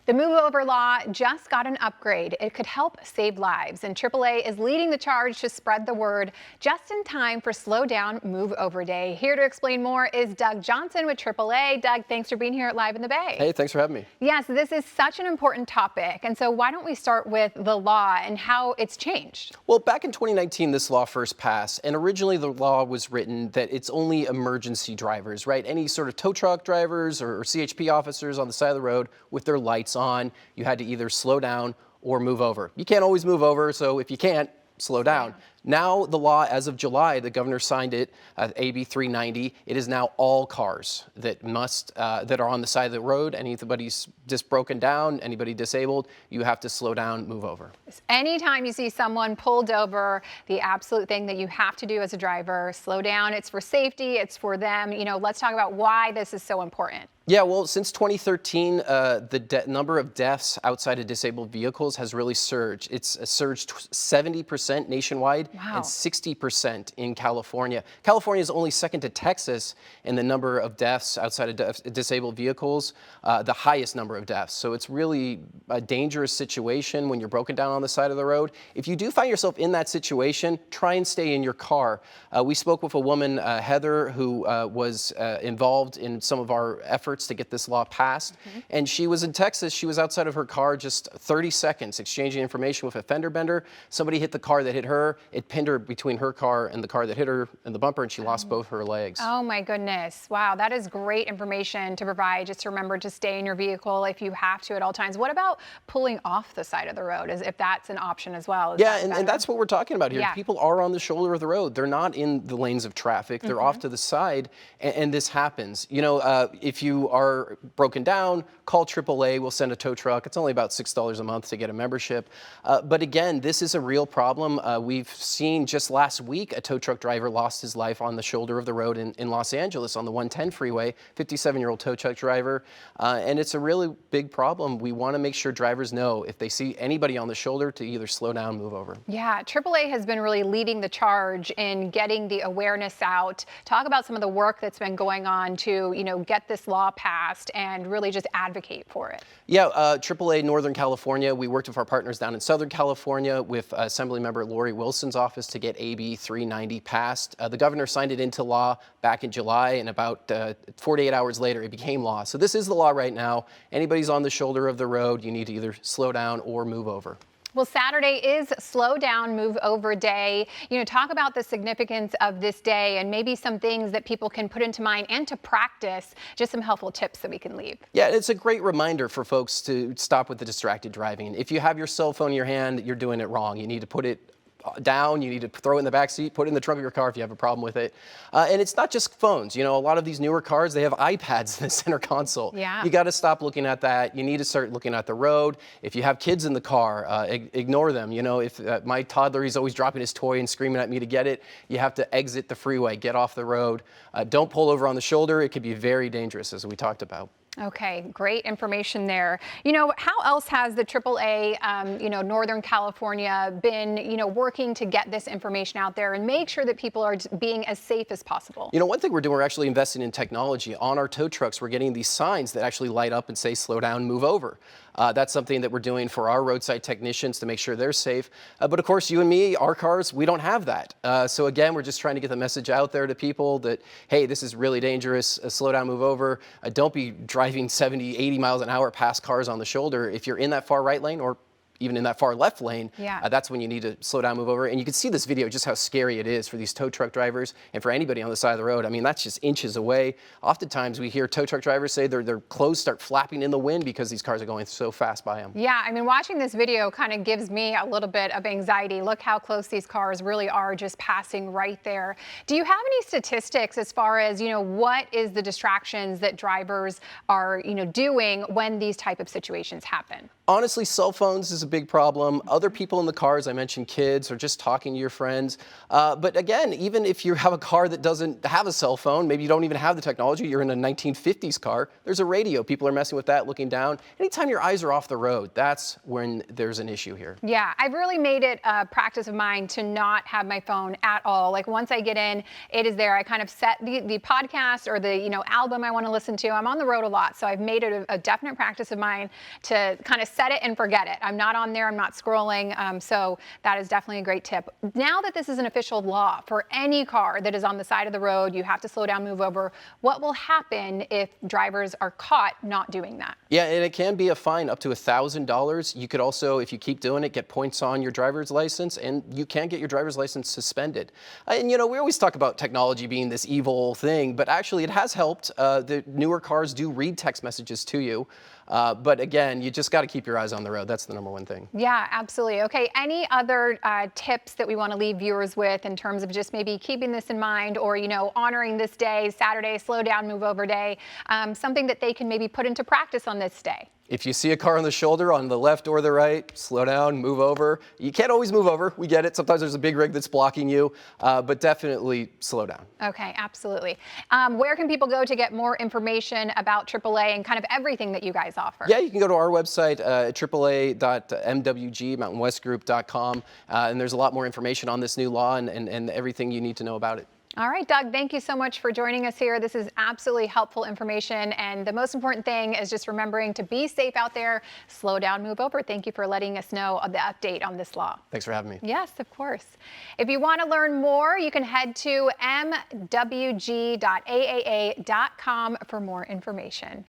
The Move Over law just got an upgrade. It could help save lives, and AAA is leading the charge to spread the word just in time for Slow Down Move Over Day. Here to explain more is Doug Johnson with AAA. Doug, thanks for being here at Live in the Bay. Hey, thanks for having me. Yes, this is such an important topic, and so why don't we start with the law and how it's changed? Well, back in 2019, this law first passed, and originally the law was written that it's only emergency drivers, right? Any sort of tow truck drivers or CHP officers on the side of the road with their lights on, you had to either slow down or move over. You can't always move over, so if you can't, slow down. Now, the law, as of July, the governor signed it, AB 390. It is now all cars that that are on the side of the road. Anybody's just broken down, anybody disabled, you have to slow down, move over. Anytime you see someone pulled over, the absolute thing that you have to do as a driver, slow down. It's for safety, it's for them. You know, let's talk about why this is so important. Yeah, well, since 2013, the number of deaths outside of disabled vehicles has really surged. It's surged 70% nationwide. Wow. And 60% in California. California is only second to Texas in the number of deaths outside of disabled vehicles, the highest number of deaths. So it's really a dangerous situation when you're broken down on the side of the road. If you do find yourself in that situation, try and stay in your car. We spoke with a woman, Heather, who was involved in some of our efforts to get this law passed. And she was in Texas. She was outside of her car just 30 seconds exchanging information with a fender bender. Somebody hit the car that hit her. It pinned her between her car and the car that hit her in the bumper, and she lost both her legs. Oh my goodness. Wow, that is great information to provide. Just remember to stay in your vehicle if you have to at all times. What about pulling off the side of the road, as if that's an option as well? Yeah, and that's what we're talking about here. Yeah. People are on the shoulder of the road. They're not in the lanes of traffic. They're off to the side, and this happens. You know, if you are broken down, call AAA. We'll send a tow truck. It's only about $6 a month to get a membership. But again, this is a real problem. We've seen just last week a tow truck driver lost his life on the shoulder of the road in Los Angeles on the 110 freeway, 57-year-old tow truck driver. And it's a really big problem. We want to make sure drivers know if they see anybody on the shoulder to either slow down, move over. Yeah, AAA has been really leading the charge in getting the awareness out. Talk about some of the work that's been going on to, you know, get this law passed and really just advocate for it. Yeah, AAA Northern California, we worked with our partners down in Southern California with Assemblymember Lori Wilson's office to get AB 390 passed. The governor signed it into law back in July, and about 48 hours later, it became law. So this is the law right now. Anybody's on the shoulder of the road, you need to either slow down or move over. Well, Saturday is Slow Down Move Over Day. You know, talk about the significance of this day and maybe some things that people can put into mind and to practice, just some helpful tips that we can leave. Yeah, it's a great reminder for folks to stop with the distracted driving. If you have your cell phone in your hand, you're doing it wrong. You need to put it down, you need to throw it in the back seat, put it in the trunk of your car if you have a problem with it. And it's not just phones. You know, a lot of these newer cars, they have iPads in the center console. Yeah. You got to stop looking at that. You need to start looking at the road. If you have kids in the car, ignore them. You know, if my toddler, he's always dropping his toy and screaming at me to get it, you have to exit the freeway, get off the road. Don't pull over on the shoulder. It could be very dangerous, as we talked about. Okay, great information there. You know, how else has the AAA, you know, Northern California been, you know, working to get this information out there and make sure that people are being as safe as possible? You know, one thing we're doing, we're actually investing in technology. On our tow trucks, we're getting these signs that actually light up and say, slow down, move over. That's something that we're doing for our roadside technicians to make sure they're safe. But of course, you and me, our cars, we don't have that. So again, we're just trying to get the message out there to people that, hey, this is really dangerous. Slow down, move over. Don't be driving 70, 80 miles an hour past cars on the shoulder. If you're in that far right lane or even in that far left lane, that's when you need to slow down, move over. And you can see this video, just how scary it is for these tow truck drivers and for anybody on the side of the road. I mean, that's just inches away. Oftentimes we hear tow truck drivers say their clothes start flapping in the wind because these cars are going so fast by them. Yeah, I mean, watching this video kind of gives me a little bit of anxiety. Look how close these cars really are just passing right there. Do you have any statistics as far as, you know, what is the distractions that drivers are, you know, doing when these type of situations happen? Honestly, cell phones is a big problem. Other people in the cars, I mentioned kids or just talking to your friends. But again, even if you have a car that doesn't have a cell phone, maybe you don't even have the technology, you're in a 1950s car, there's a radio. People are messing with that, looking down. Anytime your eyes are off the road, that's when there's an issue here. Yeah, I've really made it a practice of mine to not have my phone at all. Like once I get in, it is there. I kind of set the podcast or the album I want to listen to. I'm on the road a lot, so I've made it a definite practice of mine to kind of set it and forget it. I'm not on there. I'm not scrolling. So that is definitely a great tip. Now that this is an official law for any car that is on the side of the road, you have to slow down, move over. What will happen if drivers are caught not doing that? Yeah, and it can be a fine up to $1,000. You could also, if you keep doing it, get points on your driver's license, and you can get your driver's license suspended. And we always talk about technology being this evil thing, but actually it has helped. The newer cars do read text messages to you. But again, you just got to keep your eyes on the road. That's the number one thing. Yeah, absolutely. Okay, any other tips that we want to leave viewers with in terms of just maybe keeping this in mind or, honoring this day, Saturday, slow down, move over day, something that they can maybe put into practice on this day? If you see a car on the shoulder on the left or the right, slow down, move over. You can't always move over. We get it. Sometimes there's a big rig that's blocking you, but definitely slow down. Okay, absolutely. Where can people go to get more information about AAA and kind of everything that you guys offer? Yeah, you can go to our website, AAA.mwg, and there's a lot more information on this new law and everything you need to know about it. All right, Doug, thank you so much for joining us here. This is absolutely helpful information. And the most important thing is just remembering to be safe out there, slow down, move over. Thank you for letting us know of the update on this law. Thanks for having me. Yes, of course. If you want to learn more, you can head to mwg.aaa.com for more information.